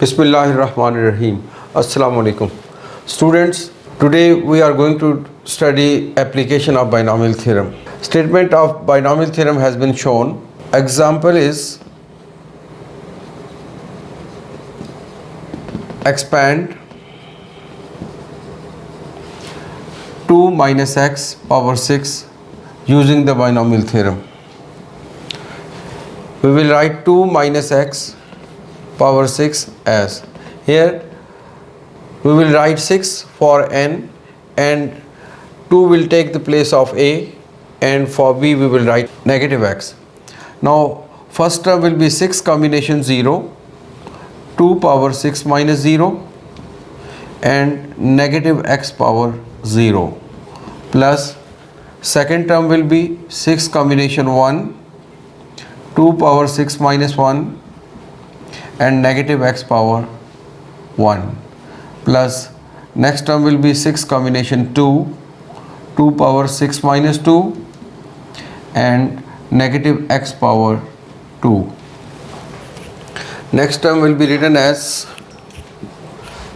Bismillahirrahmanirrahim. Assalamu alaikum. Students, today we are going to study application of binomial theorem. Statement of binomial theorem has been shown. Example is expand 2 minus x power 6 using the binomial theorem. We will write 2 minus x power 6 as here we will write 6 for n and 2 will take the place of a, and for b we will write negative x. Now first term will be 6 combination 0, 2 power 6 minus 0 and negative x power 0, plus second term will be 6 combination 1, 2 power 6 minus 1 and negative x power 1, plus next term will be 6 combination 2, 2 power 6 minus 2 and negative x power 2. Next term will be written as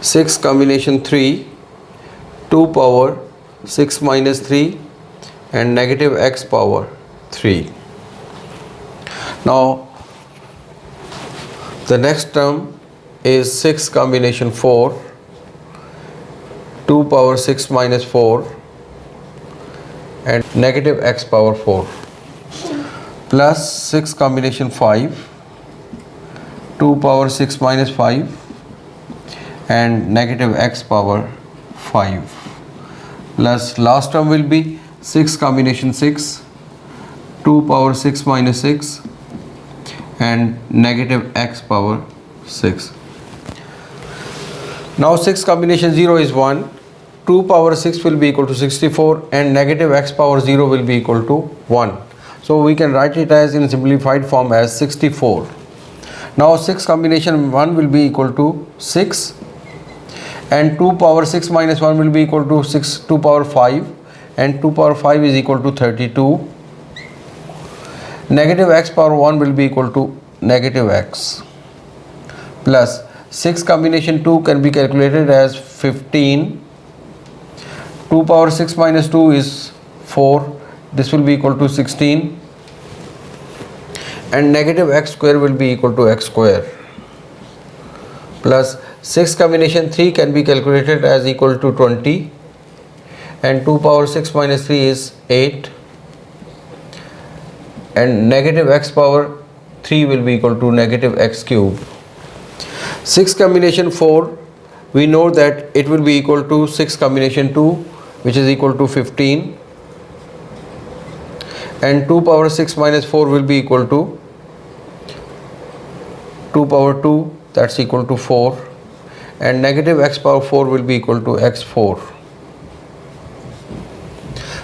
6 combination 3, 2 power 6 minus 3 and negative x power 3. Now the next term is 6 combination 4, 2 power 6 minus 4 and negative x power 4, plus 6 combination 5, 2 power 6 minus 5 and negative x power 5, plus last term will be 6 combination 6, 2 power 6 minus 6 and negative x power 6. Now 6 combination 0 is 1, 2 power 6 will be equal to 64 and negative x power 0 will be equal to 1. So we can write it as in simplified form as 64. Now 6 combination 1 will be equal to 6 and 2 power 6 minus 1 will be equal to 2 power 5 and 2 power 5 is equal to 32. Negative x power 1 will be equal to negative x, plus 6 combination 2 can be calculated as 15. 2 power 6 minus 2 is 4, this will be equal to 16 and negative x square will be equal to x square, plus 6 combination 3 can be calculated as equal to 20 and 2 power 6 minus 3 is 8 and negative x power 3 will be equal to negative x cube. 6 combination 4 we know that it will be equal to 6 combination 2 which is equal to 15 and 2 power 6 minus 4 will be equal to 2 power 2, that's equal to 4 and negative x power 4 will be equal to x4.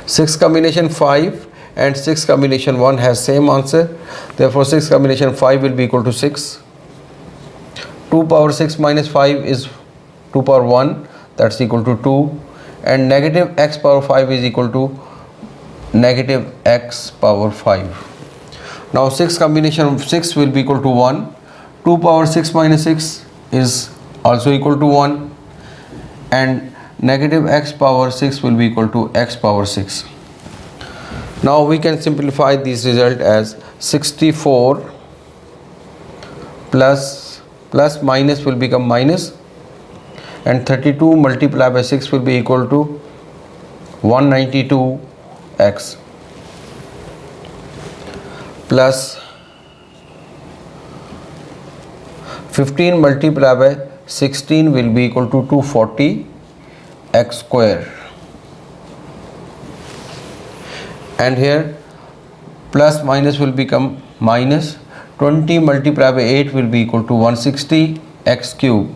6 combination 5 and 6 combination 1 has same answer, therefore 6 combination 5 will be equal to 6. 2 power 6 minus 5 is 2 power 1, that's equal to 2 and negative x power 5 is equal to negative x power 5. Now 6 combination 6 will be equal to 1, 2 power 6 minus 6 is also equal to 1 and negative x power 6 will be equal to x power 6. Now we can simplify this result as 64 plus minus will become minus and 32 multiplied by 6 will be equal to 192x, plus 15 multiplied by 16 will be equal to 240 x square, and here plus minus will become minus. 20 multiplied by 8 will be equal to 160 x cube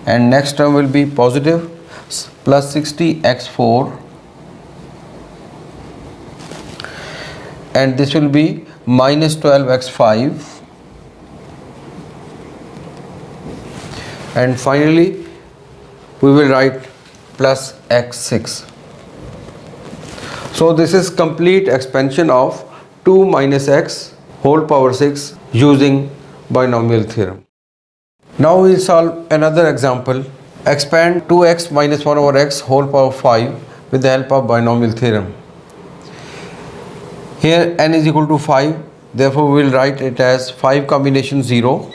and next term will be positive plus 60 x4 and this will be minus 12 x5 and finally we will write plus x6. So this is complete expansion of 2 minus x whole power 6 using binomial theorem. Now we'll solve another example. Expand 2x minus 1 over x whole power 5 with the help of binomial theorem. Here n is equal to 5, therefore we will write it as 5 combination 0,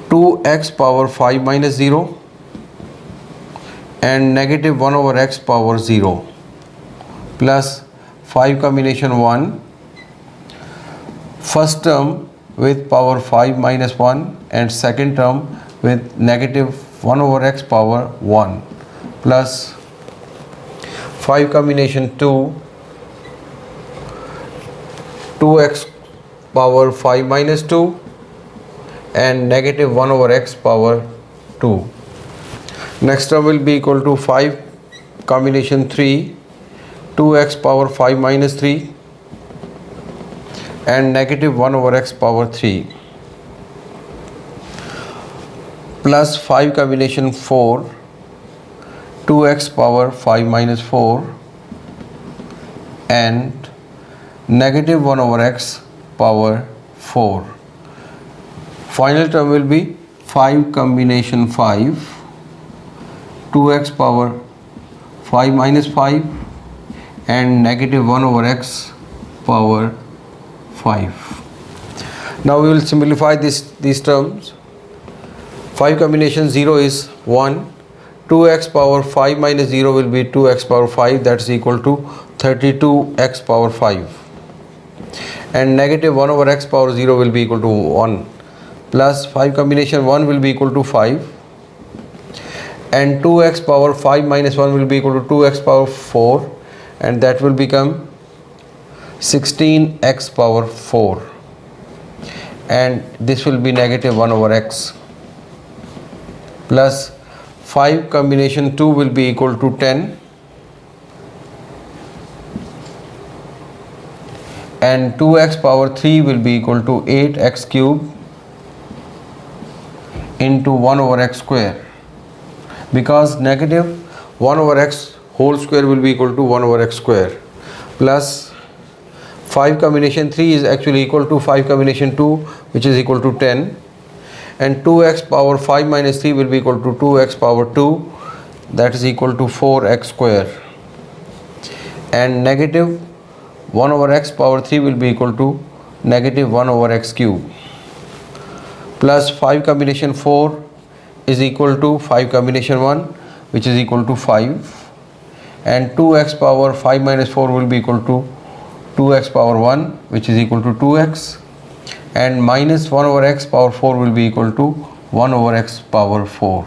2x power 5 minus 0 and negative 1 over x power 0 plus 5 combination 1, first term with power 5 minus 1 and second term with negative 1 over x power 1 plus 5 combination 2, 2x power 5 minus 2 and negative 1 over x power 2. Next term will be equal to 5 combination 3, 2x power 5 minus 3 and negative 1 over x power 3 plus 5 combination 4, 2x power 5 minus 4 and negative 1 over x power 4. Final term will be 5 combination 5, 2x power 5 minus 5 and negative 1 over x power 5. Now we will simplify these terms. 5 combination 0 is 1, 2x power 5 minus 0 will be 2x power 5, that is equal to 32x power 5 and negative 1 over x power 0 will be equal to 1 plus 5 combination 1 will be equal to 5 and 2x power 5 minus 1 will be equal to 2x power 4 and that will become 16x power 4 and this will be negative 1 over x plus 5 combination 2 will be equal to 10 and 2x power 3 will be equal to 8x cube into 1 over x square, because negative 1 over x whole square will be equal to 1 over x square plus 5 combination 3 is actually equal to 5 combination 2 which is equal to 10 and 2x power 5 minus 3 will be equal to 2x power 2, that is equal to 4x square and negative 1 over x power 3 will be equal to negative 1 over x cube plus 5 combination 4 is equal to 5 combination 1 which is equal to 5 and 2x power 5 minus 4 will be equal to 2x power 1 which is equal to 2x and minus 1 over x power 4 will be equal to 1 over x power 4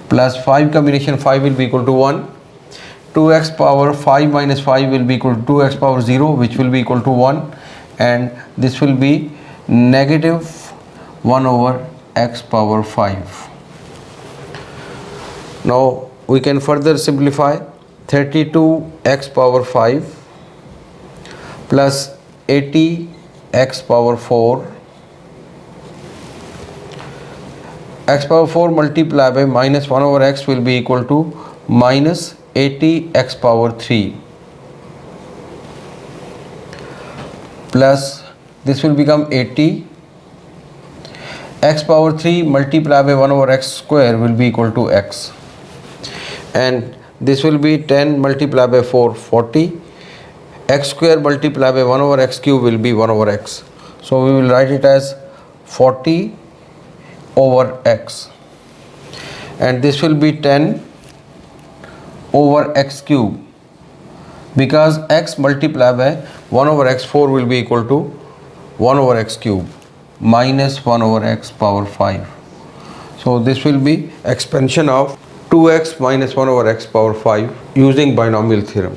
plus 5 combination 5 will be equal to 1, 2x power 5 minus 5 will be equal to 2x power 0 which will be equal to 1 and this will be negative 1 over x power 5. Now we can further simplify 32x power 5 plus 80x power 4, x power 4 multiplied by minus 1 over x will be equal to minus 80x power 3 plus this will become 80, x power 3 multiplied by 1 over x square will be equal to x and this will be 10 multiplied by 4, 40, x square multiplied by 1 over x cube will be 1 over x. So we will write it as 40 over x and this will be 10 over x cube, because x multiplied by 1 over x4 will be equal to 1 over x cube minus 1 over x power 5. So this will be expansion of 2x minus 1 over x power 5 using binomial theorem.